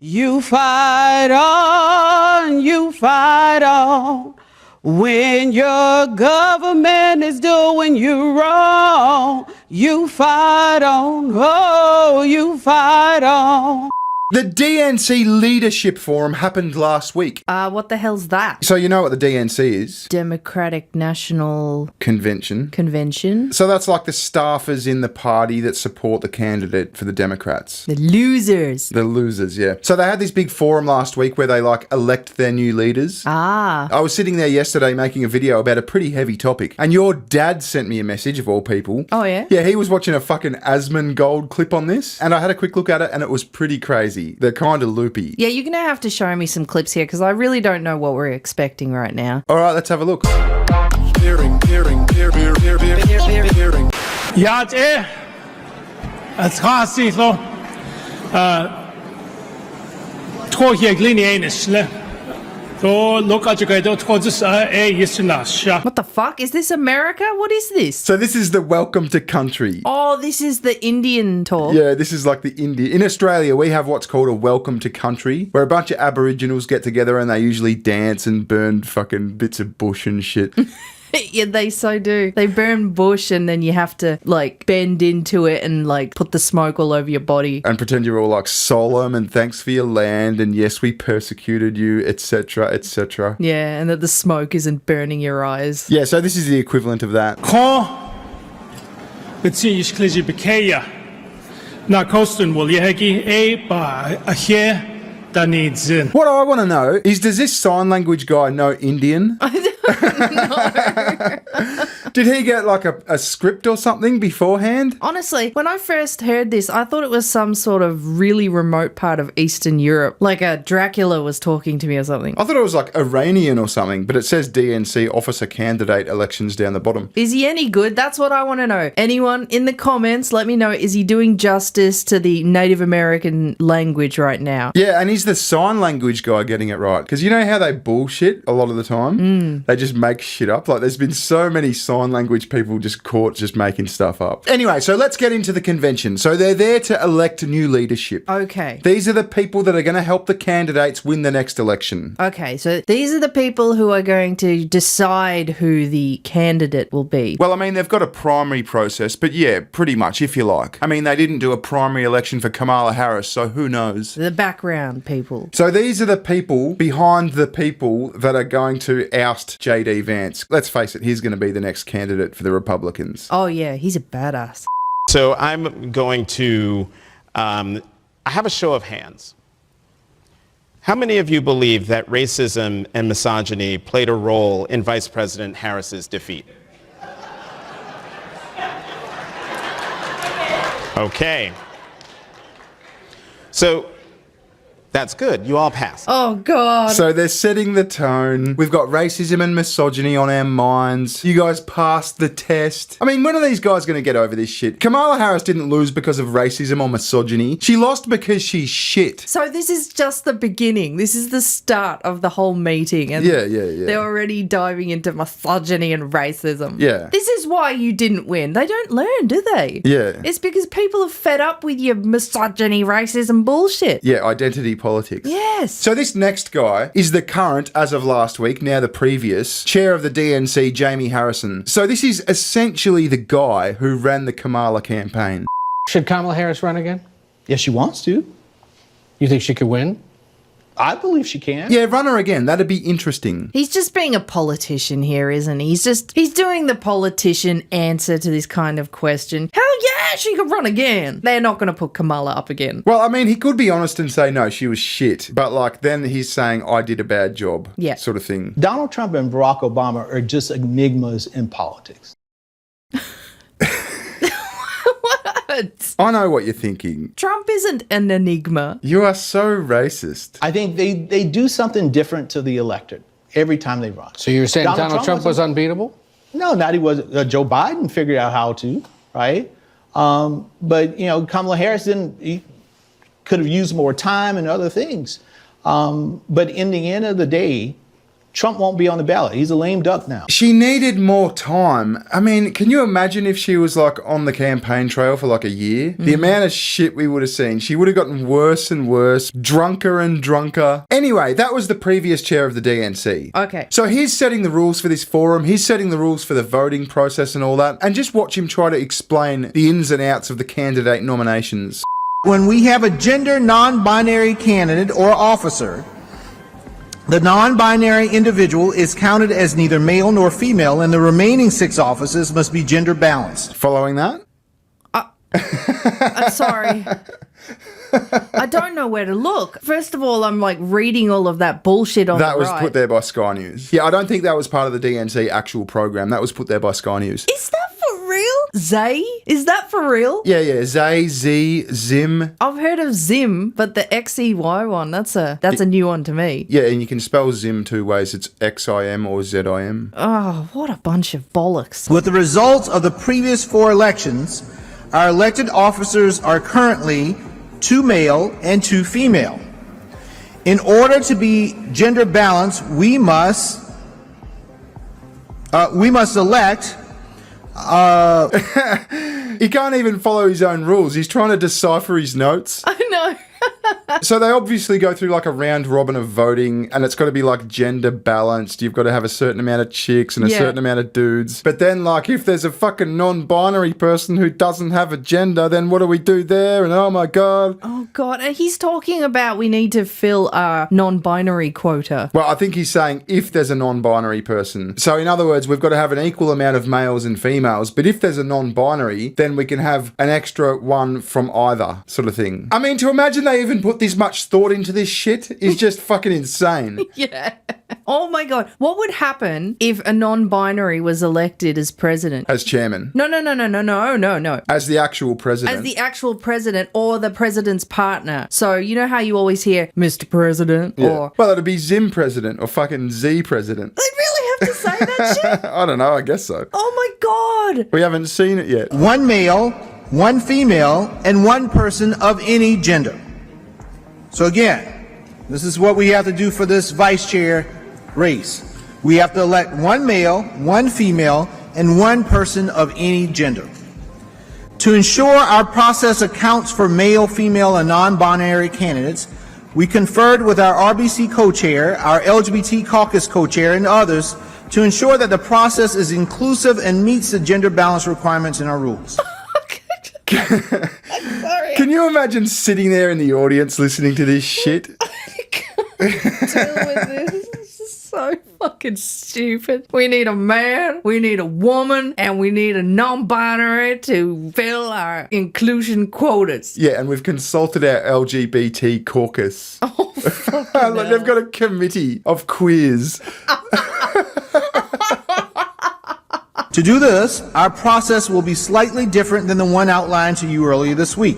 You fight on, when your government is doing you wrong. You fight on, oh, you fight on. The DNC Leadership Forum happened last week. What the hell's that? So you know what the DNC is? Democratic National Convention. So that's like the staffers in the party that support the candidate for the Democrats. The losers. The losers, yeah. So they had this big forum last week where they elect their new leaders. I was sitting there yesterday making a video about a pretty heavy topic, and your dad sent me a message, of all people. Oh, yeah? Yeah, he was watching a fucking Asmongold clip on this, and I had a quick look at it, and it was pretty crazy. They're kind of loopy. Yeah, you're going to have to show me some clips here because I really don't know what we're expecting right now. All right, let's have a look. Ja, det trasigt lo. Tror jeg lineanisle. What the fuck? Is this America? What is this? So this is the welcome to country. Oh, this is the Indian talk. Yeah, this is like the India. In Australia, we have what's called a welcome to country, where a bunch of Aboriginals get together and they usually dance and burn fucking bits of bush and shit. Yeah, they so do. They burn bush and then you have to bend into it and put the smoke all over your body. And pretend you're all solemn and thanks for your land and yes, we persecuted you, etc., etc. Yeah, and that the smoke isn't burning your eyes. Yeah, so this is the equivalent of that. What I want to know is, does this sign language guy know Indian? Did he get a script or something beforehand? Honestly, when I first heard this, I thought it was some sort of really remote part of Eastern Europe. Like a Dracula was talking to me or something. I thought it was Iranian or something, but it says DNC officer candidate elections down the bottom. Is he any good? That's what I want to know. Anyone in the comments, let me know, is he doing justice to the Native American language right now? Yeah, and is the sign language guy getting it right? Because you know how they bullshit a lot of the time? They just make shit up. There's been so many sign language people just caught just making stuff up. Anyway, so let's get into the convention. So they're there to elect new leadership. Okay. These are the people that are going to help the candidates win the next election. Okay, so these are the people who are going to decide who the candidate will be. Well, I mean, they've got a primary process, but yeah, pretty much, if you like. I mean, they didn't do a primary election for Kamala Harris, so who knows? The background people. So these are the people behind the people that are going to oust JD Vance. Let's face it, he's going to be the next candidate for the Republicans. Oh yeah, he's a badass. So I'm going to, I have a show of hands. How many of you believe that racism and misogyny played a role in Vice President Harris's defeat? Okay. So that's good. You all passed. Oh, God. So they're setting the tone. We've got racism and misogyny on our minds. You guys passed the test. I mean, when are these guys going to get over this shit? Kamala Harris didn't lose because of racism or misogyny. She lost because she's shit. So this is just the beginning. This is the start of the whole meeting. And yeah. They're already diving into misogyny and racism. Yeah. This is why you didn't win. They don't learn, do they? Yeah. It's because people are fed up with your misogyny, racism bullshit. Yeah, identity politics. Yes. So this next guy is the current, as of last week, now the previous, chair of the DNC, Jaime Harrison. So this is essentially the guy who ran the Kamala campaign. Should Kamala Harris run again? Yes, she wants to. You think she could win? I believe she can. Yeah, run her again. That'd be interesting. He's just being a politician here, isn't he? He's doing the politician answer to this kind of question. Hell yeah, she could run again. They're not going to put Kamala up again. Well, I mean, he could be honest and say, no, she was shit. But then he's saying, I did a bad job. Yeah. Sort of thing. Donald Trump and Barack Obama are just enigmas in politics. I know what you're thinking. Trump isn't an enigma. You are so racist. I think they do something different to the electorate every time they run. So you're saying Donald Trump was unbeatable? No, not he was. Joe Biden figured out how to, right? But, Kamala Harris could have used more time and other things. But in the end of the day, Trump won't be on the ballot. He's a lame duck now. She needed more time. I mean, can you imagine if she was like on the campaign trail for like a year? The amount of shit we would have seen. She would have gotten worse and worse, drunker and drunker. Anyway, that was the previous chair of the DNC. Okay. So he's setting the rules for this forum. He's setting the rules for the voting process and all that. And just watch him try to explain the ins and outs of the candidate nominations. When we have a gender non-binary candidate or officer, the non-binary individual is counted as neither male nor female, and the remaining 6 offices must be gender balanced. Following that? I'm sorry. I don't know where to look. First of all, I'm like reading all of that bullshit on That the was right. put there by Sky News. Yeah, I don't think that was part of the DNC actual program. That was put there by Sky News. Is that for real? Zay? Is that for real? Yeah. Zay, Z, Zim. I've heard of Zim, but the XEY one, that's a new one to me. Yeah, and you can spell Zim 2 ways. It's XIM or ZIM. Oh, what a bunch of bollocks. With the results of the previous 4 elections, our elected officers are currently 2 male and 2 female. In order to be gender balanced, we must elect. He can't even follow his own rules. He's trying to decipher his notes. I know. So they obviously go through like a round robin of voting, and it's got to be like gender balanced. You've got to have a certain amount of chicks and a certain amount of dudes. But then like if there's a fucking non-binary person who doesn't have a gender, then what do we do there? And oh my God. Oh, God. And he's talking about we need to fill our non-binary quota. Well, I think he's saying if there's a non-binary person. So in other words, we've got to have an equal amount of males and females. But if there's a non-binary, then we can have an extra one from either sort of thing. I mean, to imagine they even put this much thought into this shit is just fucking insane. Yeah. Oh, my God. What would happen if a non-binary was elected as president? As chairman. No. As the actual president. As the actual president or the president's partner. So, you know how you always hear, Mr. President, Yeah. or... Well, it'd be Zim president or fucking Z president. They really have to say that shit? I don't know, I guess so. Oh, my God. We haven't seen it yet. 1 male, 1 female, and 1 person of any gender. So again, this is what we have to do for this vice chair race. We have to elect 1 male, 1 female, and 1 person of any gender. To ensure our process accounts for male, female, and non-binary candidates, we conferred with our RBC co-chair, our LGBT caucus co-chair, and others to ensure that the process is inclusive and meets the gender balance requirements in our rules. Can you imagine sitting there in the audience listening to this shit? Deal with this. This is so fucking stupid. We need a man, we need a woman, and we need a non-binary to fill our inclusion quotas. Yeah, and we've consulted our LGBT caucus. Oh, fucking Like they've got a committee of queers. To do this, our process will be slightly different than the one outlined to you earlier this week.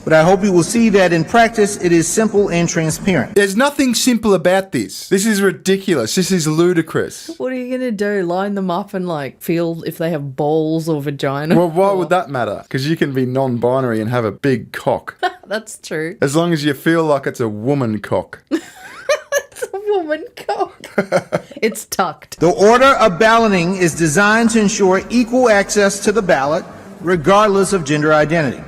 But I hope you will see that in practice it is simple and transparent. There's nothing simple about this. This is ridiculous. This is ludicrous. What are you going to do? Line them up and like feel if they have balls or vagina? Well, why would that matter? Because you can be non-binary and have a big cock. That's true. As long as you feel like it's a woman cock. It's a woman cock. It's tucked. The order of balloting is designed to ensure equal access to the ballot, regardless of gender identity.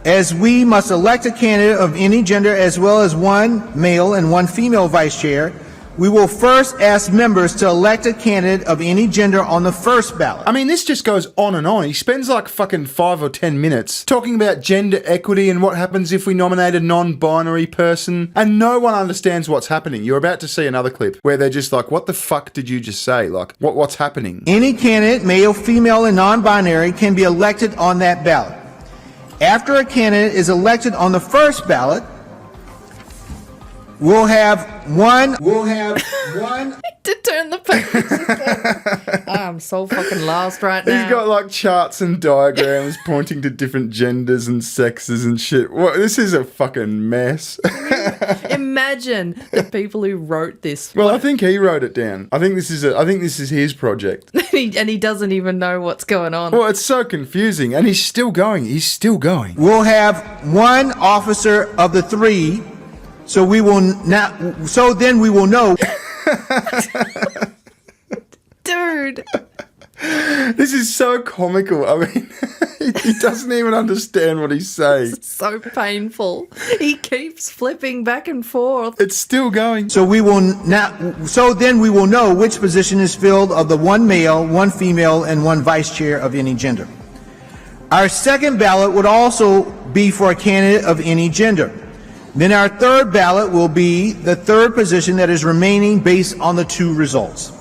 As we must elect a candidate of any gender as well as 1 male and 1 female vice chair, we will first ask members to elect a candidate of any gender on the first ballot. I mean, this just goes on and on. He spends like fucking 5 or 10 minutes talking about gender equity and what happens if we nominate a non-binary person, and no one understands what's happening. You're about to see another clip where they're just like, what the fuck did you just say? Like, what's happening? Any candidate, male, female, and non-binary, can be elected on that ballot. After a candidate is elected on the first ballot, we'll have one To turn the pages. I'm so fucking lost right now. He's got like charts and diagrams pointing to different genders and sexes and shit. What? This is a fucking mess. Imagine the people who wrote this. Well, I think he wrote it down. I think this is his project. And he doesn't even know what's going on. Well, it's so confusing, and he's still going. We'll have 1 officer of the 3, so then we will know. Dude. This is so comical. I mean, he doesn't even understand what he's saying. It's so painful. He keeps flipping back and forth. It's still going. So then we will know which position is filled of the one male, one female, and one vice chair of any gender. Our second ballot would also be for a candidate of any gender. Then our third ballot will be the third position that is remaining based on the two results.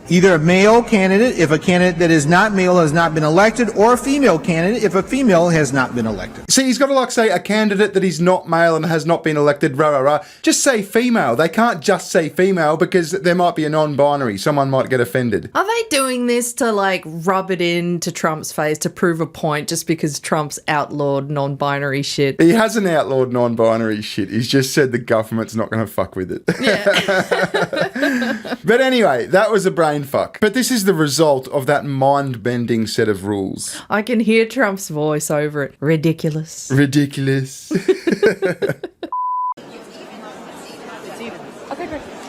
Either a male candidate if a candidate that is not male has not been elected, or a female candidate if a female has not been elected. See, he's got to like say a candidate that is not male and has not been elected, rah, rah, rah. Just say female. They can't just say female because there might be a non-binary. Someone might get offended. Are they doing this to like rub it into Trump's face to prove a point just because Trump's outlawed non-binary shit? He hasn't outlawed non-binary shit. He's just said the government's not going to fuck with it. Yeah. But anyway, that was a brain fuck. But this is the result of that mind-bending set of rules. I can hear Trump's voice over it. Ridiculous. Ridiculous.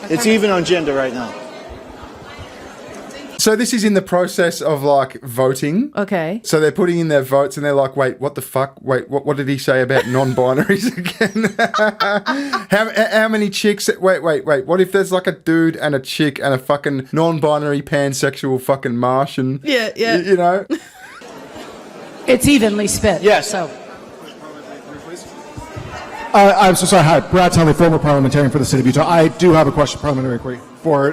It's even on gender right now. So this is in the process of like voting. Okay. So they're putting in their votes and they're like, wait, what the fuck? Wait, what did he say about non-binaries again? how many chicks? Wait. What if there's like a dude and a chick and a fucking non-binary pansexual fucking Martian? Yeah. You know? It's evenly split. Yes. So I'm so sorry. Hi, Brad Tunley, former parliamentarian for the city of Utah. I do have a question, parliamentary inquiry, for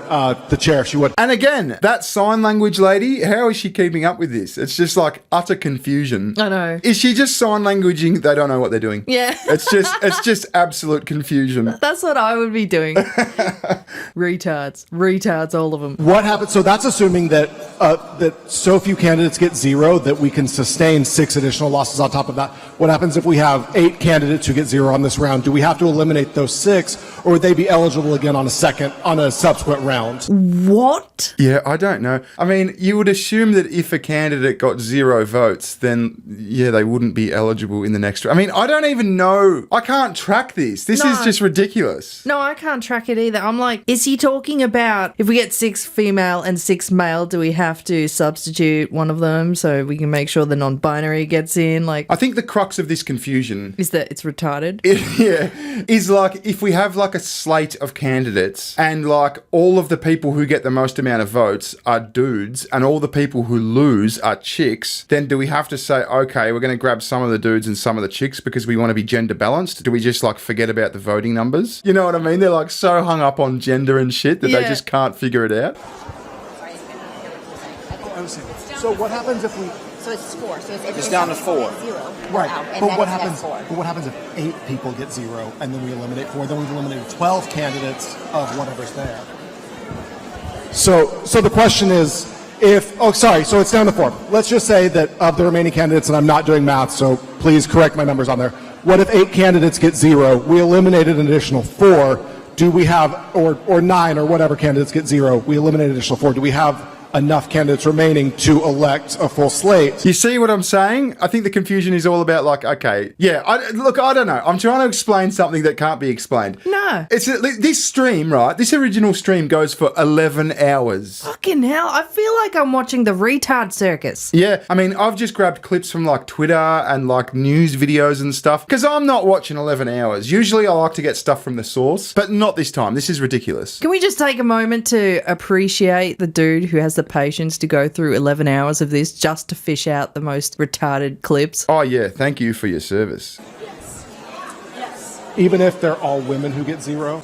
the chair, if she would. And again, that sign language lady, how is she keeping up with this? It's just like utter confusion. I know. Is she just sign languaging? They don't know what they're doing. Yeah. It's just absolute confusion. That's what I would be doing. Retards, all of them. What happens? So that's assuming that that so few candidates get zero that we can sustain 6 additional losses on top of that. What happens if we have 8 candidates who get zero on this round? Do we have to eliminate those 6, or would they be eligible again on a subsequent round? What? Yeah, I don't know. I mean, you would assume that if a candidate got 0 votes, then yeah, they wouldn't be eligible in the next round. I mean, I don't even know. I can't track this. This is just ridiculous. No, I can't track it either. I'm like, is he talking about if we get 6 female and 6 male, do we have to substitute one of them so we can make sure the non-binary gets in? Like, I think the crux of this confusion is that it's retarded. Is like if we have like a slate of candidates and like all of the people who get the most amount of votes are dudes and all the people who lose are chicks, then do we have to say, okay, we're going to grab some of the dudes and some of the chicks because we want to be gender balanced? Do we just like forget about the voting numbers? You know what I mean? They're like so hung up on gender and shit that they just can't figure it out. So what happens if we... So it's 4. So It's down to 4. 0. Right, And but then what it's happens? at 4. But what happens if 8 people get zero and then we eliminate 4? Then we've eliminated 12 candidates of whatever's there. So the question is, so it's down to 4. Let's just say that of the remaining candidates, and I'm not doing math, so please correct my numbers on there. What if 8 candidates get zero? We eliminated an additional 4. Do we have, or 9 or whatever candidates get zero? We eliminated an additional 4. Do we have enough candidates remaining to elect a full slate? You see what I'm saying? I think the confusion is all about like, okay, yeah, I don't know. I'm trying to explain something that can't be explained. No. It's this stream, right? This original stream goes for 11 hours. Fucking hell. I feel like I'm watching the retard circus. Yeah, I mean, I've just grabbed clips from like Twitter and like news videos and stuff because I'm not watching 11 hours. Usually I like to get stuff from the source, but not this time. This is ridiculous. Can we just take a moment to appreciate the dude who has the patience to go through 11 hours of this just to fish out the most retarded clips? Oh yeah, thank you for your service. Even if they're all women who get zero?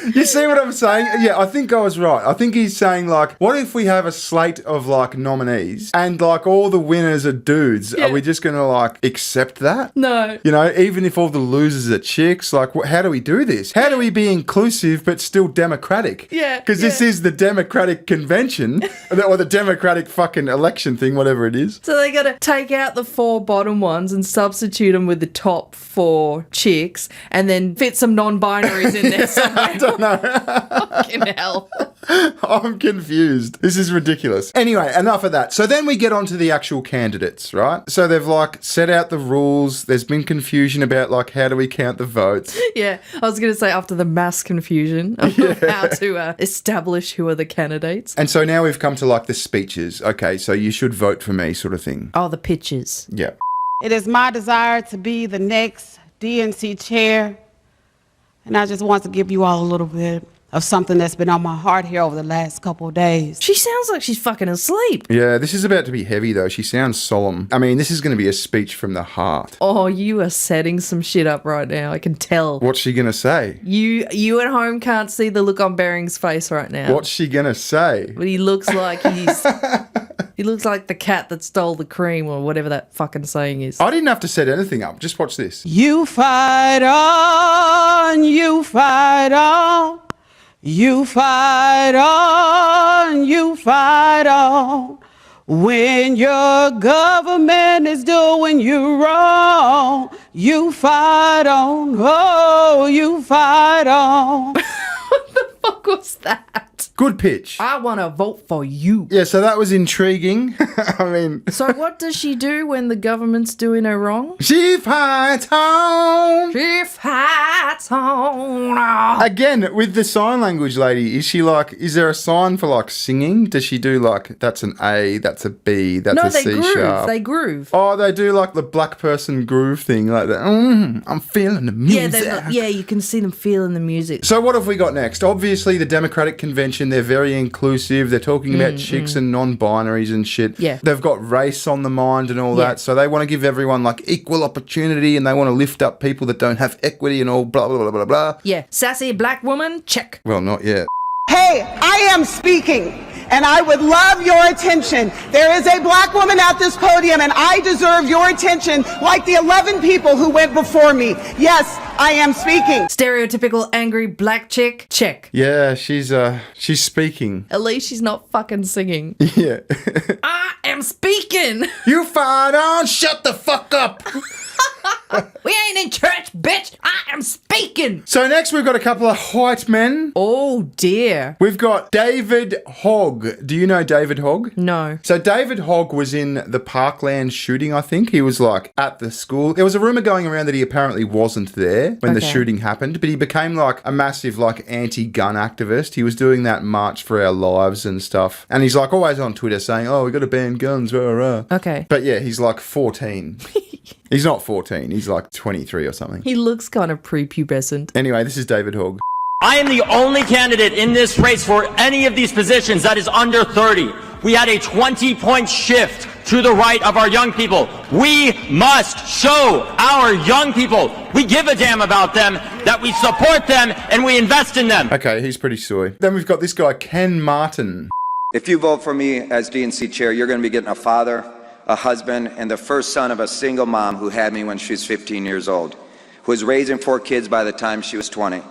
You see what I'm saying? Yeah, I think I was right. I think he's saying like, what if we have a slate of like nominees and like all the winners are dudes? Yeah. Are we just going to like accept that? No. You know, even if all the losers are chicks, like how do we do this? How do we be inclusive but still democratic? Yeah, Because this is the Democratic Convention or the Democratic fucking election thing, whatever it is. So they got to take out the 4 bottom ones and substitute them with the top 4 chicks and then fit some non-binaries in there somewhere. I don't know. Fucking hell. I'm confused. This is ridiculous. Anyway, enough of that. So then we get on to the actual candidates, right? So they've like set out the rules. There's been confusion about like how do we count the votes. Yeah, I was going to say after the mass confusion of how to establish who are the candidates. And so now we've come to like the speeches. Okay, so you should vote for me sort of thing. Oh, the pictures. Yeah. It is my desire to be the next DNC chair, and I just want to give you all a little bit of something that's been on my heart here over the last couple of days. She sounds like she's fucking asleep. Yeah, this is about to be heavy though. She sounds solemn. I mean, this is going to be a speech from the heart. Oh, you are setting some shit up right now. I can tell. What's she going to say? You at home can't see the look on Bearing's face right now. What's she going to say? But he looks like he's... He looks like the cat that stole the cream or whatever that fucking saying is. I didn't have to set anything up. Just watch this. You fight on, you fight on. You fight on, you fight on. When your government is doing you wrong, you fight on, oh, you fight on. What the fuck was that? Good pitch. I want to vote for you. Yeah, so that was intriguing. I mean... So what does she do when the government's doing her wrong? She fights on. She fights on. Again, with the sign language lady, is she like, is there a sign for like singing? Does she do like, that's an A, that's a B, that's a C sharp? They groove. Oh, they do like the black person groove thing, like that. I'm feeling the music. Yeah, you can see them feeling the music. So what have we got next? Obviously, the Democratic Convention, they're very inclusive. They're talking about chicks and non-binaries and shit. Yeah. They've got race on the mind and all that. So they want to give everyone like equal opportunity and they want to lift up people that don't have equity and all blah, blah, blah, blah, blah. Yeah, sassy black woman, check. Well, not yet. Hey, I am speaking, and I would love your attention. There is a black woman at this podium, and I deserve your attention like the 11 people who went before me. Yes, I am speaking. Stereotypical angry black chick, check. Yeah, she's speaking. At least she's not fucking singing. Yeah. I am speaking. You fight on, shut the fuck up. We ain't in church, bitch. I am speaking. So next we've got a couple of white men. Oh dear. We've got David Hogg. Do you know David Hogg? No. So David Hogg was in the Parkland shooting, I think. He was like at the school. There was a rumor going around that he apparently wasn't there when the shooting happened, but he became like a massive like anti-gun activist. He was doing that March for Our Lives and stuff. And he's like always on Twitter saying, oh, we got to ban guns, rah, rah. Okay. But yeah, he's like 14. He's not 14. He's like 23 or something. He looks kind of prepubescent. Anyway, this is David Hogg. I am the only candidate in this race for any of these positions that is under 30. We had a 20-point shift to the right of our young people. We must show our young people we give a damn about them, that we support them, and we invest in them. Okay, he's pretty soy. Then we've got this guy, Ken Martin. If you vote for me as DNC chair, you're going to be getting a father, a husband, and the first son of a single mom who had me when she was 15 years old, who was raising 4 kids by the time she was 20.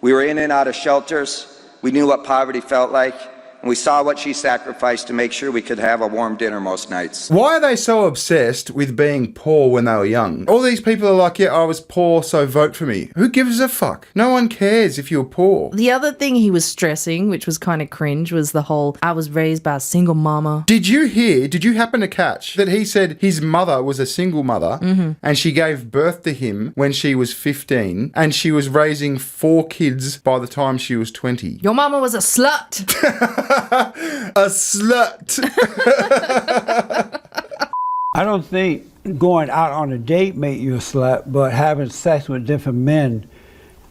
We were in and out of shelters. We knew what poverty felt like. And we saw what she sacrificed to make sure we could have a warm dinner most nights. Why are they so obsessed with being poor when they were young? All these people are like, yeah, I was poor, so vote for me. Who gives a fuck? No one cares if you're poor. The other thing he was stressing, which was kind of cringe, was the whole, I was raised by a single mama. Did you happen to catch that he said his mother was a single mother and she gave birth to him when she was 15 and she was raising 4 kids by the time she was 20? Your mama was a slut. A slut. I don't think going out on a date makes you a slut, but having sex with different men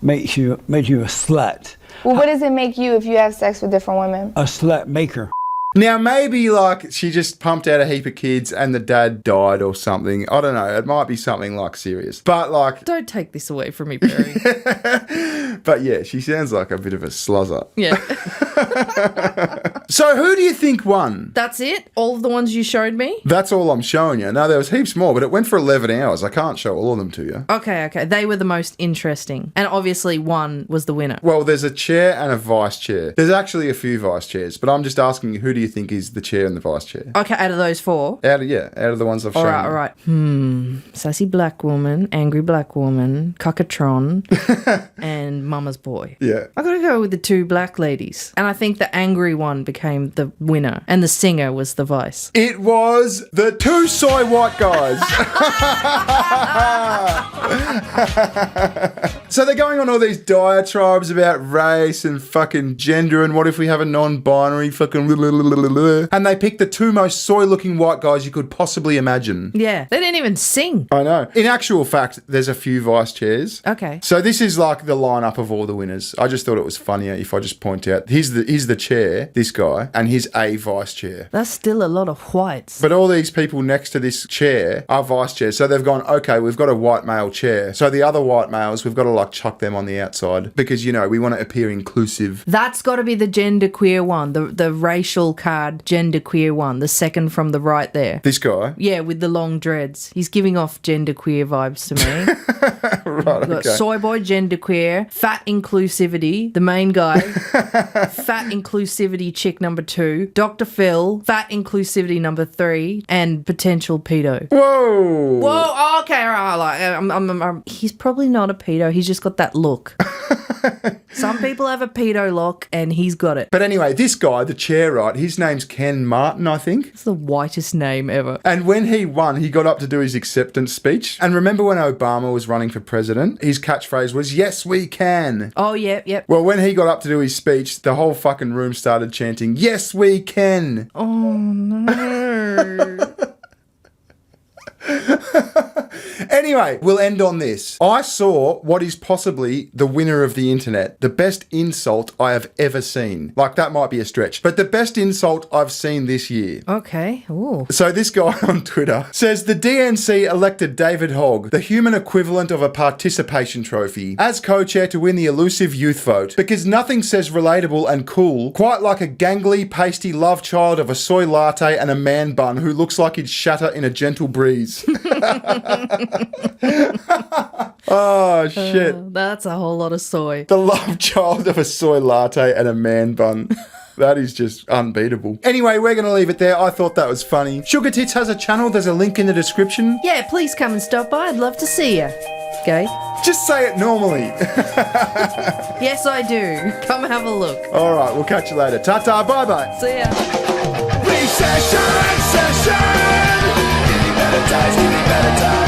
makes you a slut. Well, what does it make you if you have sex with different women? A slut maker. Now, maybe, like, she just pumped out a heap of kids and the dad died or something. I don't know. It might be something, like, serious. But, like... Don't take this away from me, Barry. But, yeah, she sounds like a bit of a sluzzer. Yeah. So, who do you think won? That's it? All of the ones you showed me? That's all I'm showing you. No, there was heaps more, but it went for 11 hours. I can't show all of them to you. Okay. They were the most interesting. And obviously one was the winner. Well, there's a chair and a vice chair. There's actually a few vice chairs, but I'm just asking you, who do you you think is the chair and the vice chair? Okay, out of those four. Out of the ones I've shown. All right. Sassy black woman, angry black woman, cockatron, and mama's boy. Yeah. I gotta go with the two black ladies. And I think the angry one became the winner. And the singer was the vice. It was the two soy white guys. So they're going on all these diatribes about race and fucking gender and what if we have a non-binary fucking and they picked the two most soy-looking white guys you could possibly imagine. Yeah. They didn't even sing. I know. In actual fact, there's a few vice chairs. Okay. So this is like the lineup of all the winners. I just thought it was funnier if I just point out here's the chair, this guy, and here's a vice chair. That's still a lot of whites. But all these people next to this chair are vice chairs. So they've gone, okay, we've got a white male chair. So the other white males, we've got to like chuck them on the outside because, you know, we want to appear inclusive. That's got to be the genderqueer one, the racial card genderqueer one, the second from the right there. This guy? Yeah, with the long dreads. He's giving off genderqueer vibes to me. Right, We've got okay. soy boy, genderqueer, fat inclusivity, the main guy, fat inclusivity chick number 2, Dr. Phil, fat inclusivity number 3, and potential pedo. Whoa! Whoa! Okay, all right. Like, he's probably not a pedo. He's just got that look. Some people have a pedo look, and he's got it. But anyway, this guy, the chair, right, his name's Ken Martin, I think. It's the whitest name ever. And when he won, he got up to do his acceptance speech. And remember when Obama was running for president? His catchphrase was, "Yes, we can." Oh, yep. Well, when he got up to do his speech, the whole fucking room started chanting, "Yes, we can." Oh, no. Anyway, we'll end on this. I saw what is possibly the winner of the internet. The best insult I have ever seen. Like, that might be a stretch, but the best insult I've seen this year. Okay. Ooh. So this guy on Twitter says the DNC elected David Hogg, the human equivalent of a participation trophy, as co-chair to win the elusive youth vote because nothing says relatable and cool quite like a gangly, pasty love child of a soy latte and a man bun who looks like he'd shatter in a gentle breeze. Oh, shit. That's a whole lot of soy. The love child of a soy latte and a man bun. That is just unbeatable. Anyway, we're going to leave it there. I thought that was funny. SugarTits has a channel. There's a link in the description. Yeah, please come and stop by. I'd love to see you. Okay? Just say it normally. Yes, I do. Come have a look. All right, we'll catch you later. Ta-ta, bye-bye. See ya. Recession, session. Give me better times, give me better times.